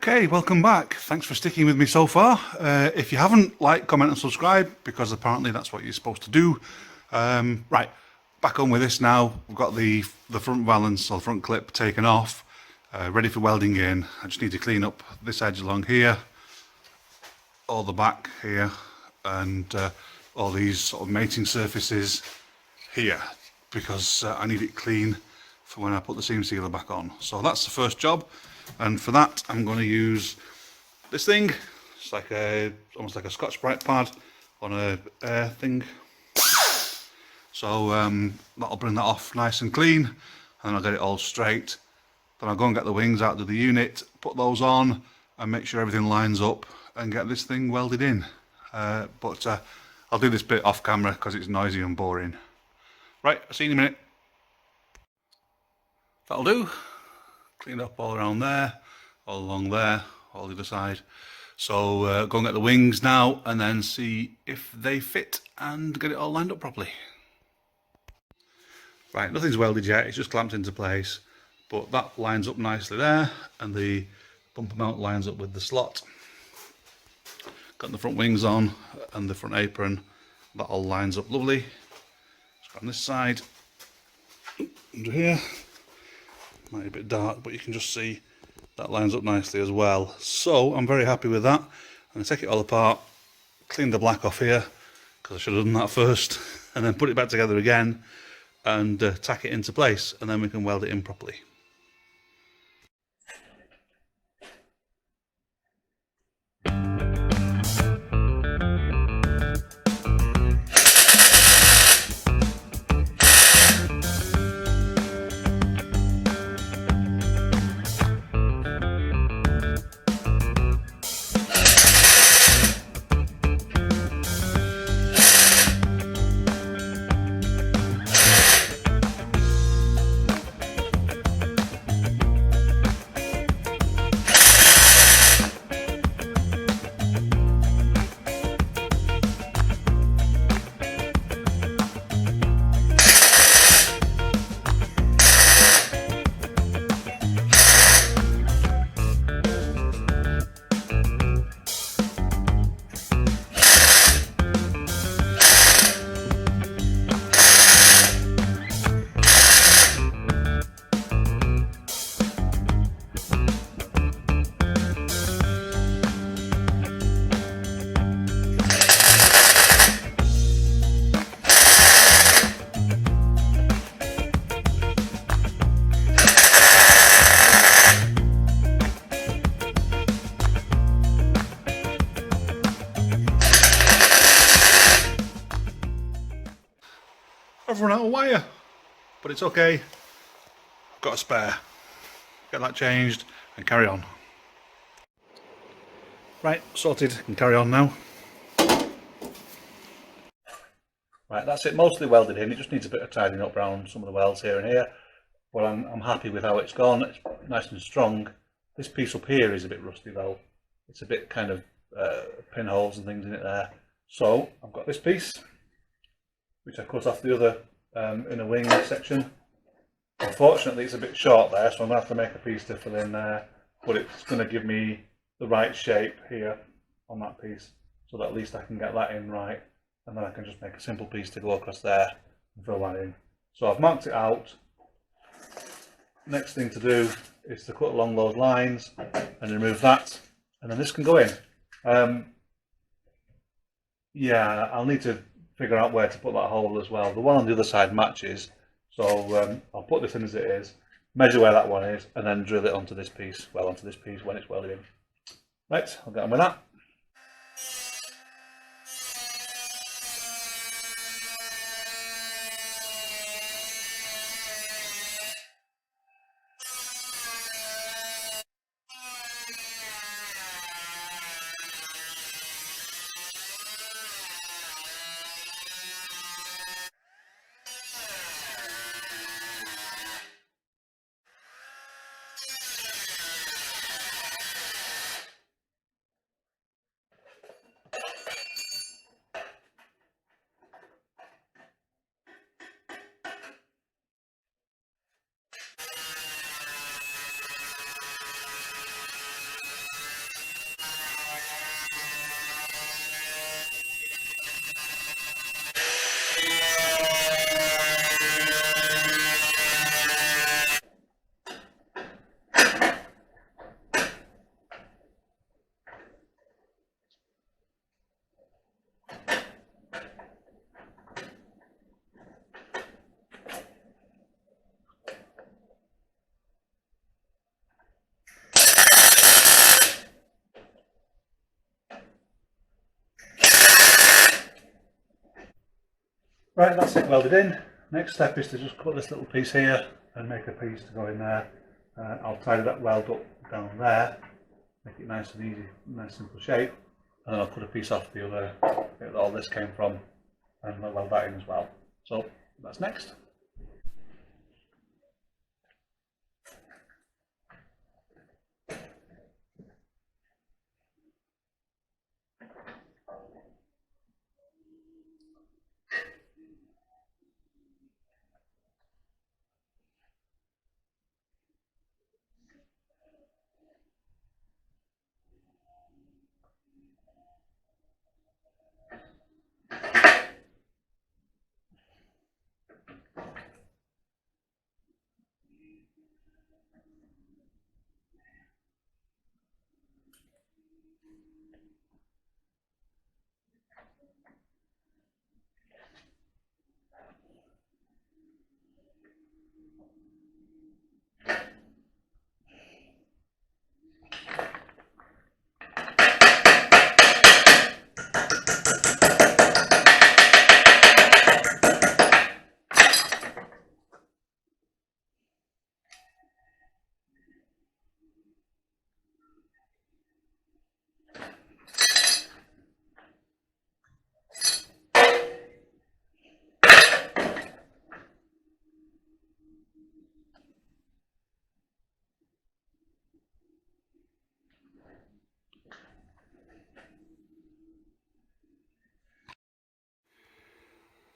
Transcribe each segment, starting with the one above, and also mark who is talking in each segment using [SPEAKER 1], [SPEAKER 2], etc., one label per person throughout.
[SPEAKER 1] Okay, welcome back. Thanks for sticking with me so far. If you haven't, like, comment and subscribe, because apparently that's what you're supposed to do. Right, back on with this now. We've got the front valance, or the front clip, taken off, ready for welding in. I just need to clean up this edge along here, all the back here, and all these sort of mating surfaces here, because I need it clean for when I put the seam sealer back on. So that's the first job, and for that I'm going to use this thing. It's like almost like a Scotch-Brite pad on a air thing. So that'll bring that off nice and clean, and then I'll get it all straight. Then I'll go and get the wings out of the unit, put those on, and make sure everything lines up, and get this thing welded in. But I'll do this bit off camera because it's noisy and boring. Right, I'll see you in a minute. That'll do. Clean up all around there, all along there, all the other side. So go and get the wings now, and then see if they fit and get it all lined up properly. Right, nothing's welded yet, it's just clamped into place, but that lines up nicely there, and the bumper mount lines up with the slot. Got the front wings on and the front apron, that all lines up lovely. Just got on this side, under here. Might be a bit dark, but you can just see that lines up nicely as well. So I'm very happy with that. I'm going to take it all apart, clean the black off here, because I should have done that first, and then put it back together again and tack it into place, and then we can weld it in properly. I've run out of wire, but it's okay. I've got a spare. Get that changed and carry on. Right, sorted, can carry on now. Right, that's it, mostly welded in. It just needs a bit of tidying up around some of the welds here and here. But I'm happy with how it's gone. It's nice and strong. This piece up here is a bit rusty though. It's a bit kind of pinholes and things in it there. So I've got this piece, which I cut off the other inner wing section. Unfortunately it's a bit short there, so I'm going to have to make a piece to fill in there, but it's going to give me the right shape here on that piece, so that at least I can get that in right, and then I can just make a simple piece to go across there and fill that in. So I've marked it out. Next thing to do is to cut along those lines and remove that, and then this can go in. Yeah, I'll need to figure out where to put that hole as well. The one on the other side matches, so I'll put this in as it is, measure where that one is, and then drill it onto this piece, well onto this piece when it's welded in. Right, I'll get on with that. Right, that's it welded in. Next step is to just cut this little piece here and make a piece to go in there. I'll tidy that weld up down there, make it nice and easy, nice simple shape, and then I'll cut a piece off the other bit that all this came from and I'll weld that in as well. So that's next.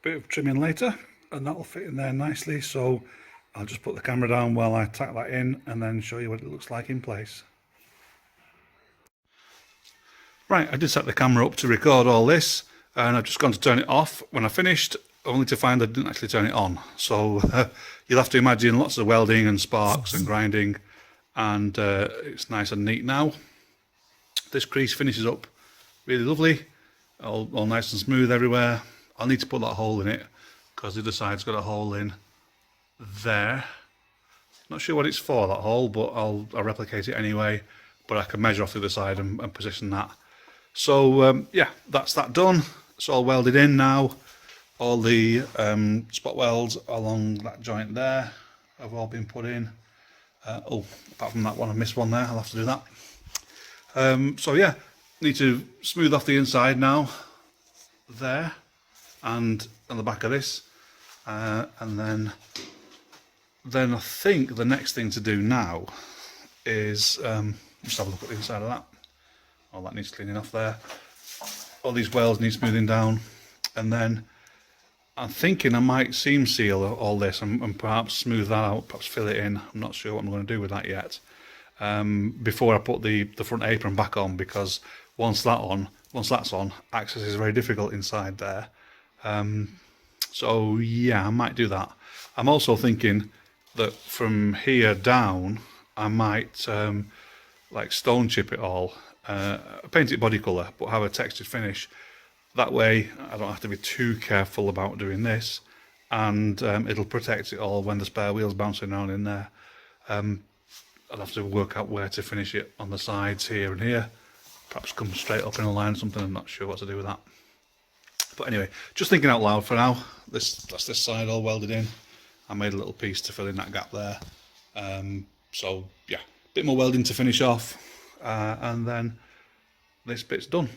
[SPEAKER 1] Bit of trimming later and that'll fit in there nicely, so I'll just put the camera down while I tack that in and then show you what it looks like in place. Right, I did set the camera up to record all this and I've just gone to turn it off when I finished, only to find I didn't actually turn it on. So you'll have to imagine lots of welding and sparks and grinding, and it's nice and neat now. This crease finishes up really lovely, all nice and smooth everywhere. I'll need to put that hole in it because the other side's got a hole in there. Not sure what it's for, that hole, but I'll replicate it anyway. But I can measure off the other side and position that. So yeah, that's that done. It's all welded in now. All the spot welds along that joint there have all been put in. Oh, apart from that one, I missed one there. I'll have to do that. So yeah, need to smooth off the inside now. There. And on the back of this, and then I think the next thing to do now is just have a look at the inside of that. All that needs cleaning off there. All these welds need smoothing down, and then I'm thinking I might seam seal all this and perhaps smooth that out, perhaps fill it in. I'm not sure what I'm going to do with that yet. Before I put the front apron back on, because once that's on, access is very difficult inside there. So yeah, I might do that. I'm also thinking that from here down I might like stone chip it all, paint it body colour but have a textured finish. That way I don't have to be too careful about doing this, and it'll protect it all when the spare wheel's bouncing around in there. I'll have to work out where to finish it on the sides here and here, perhaps come straight up in a line or something. I'm not sure what to do with that. But anyway, just thinking out loud for now. That's this side all welded in. I made a little piece to fill in that gap there. So yeah, a bit more welding to finish off, and then this bit's done.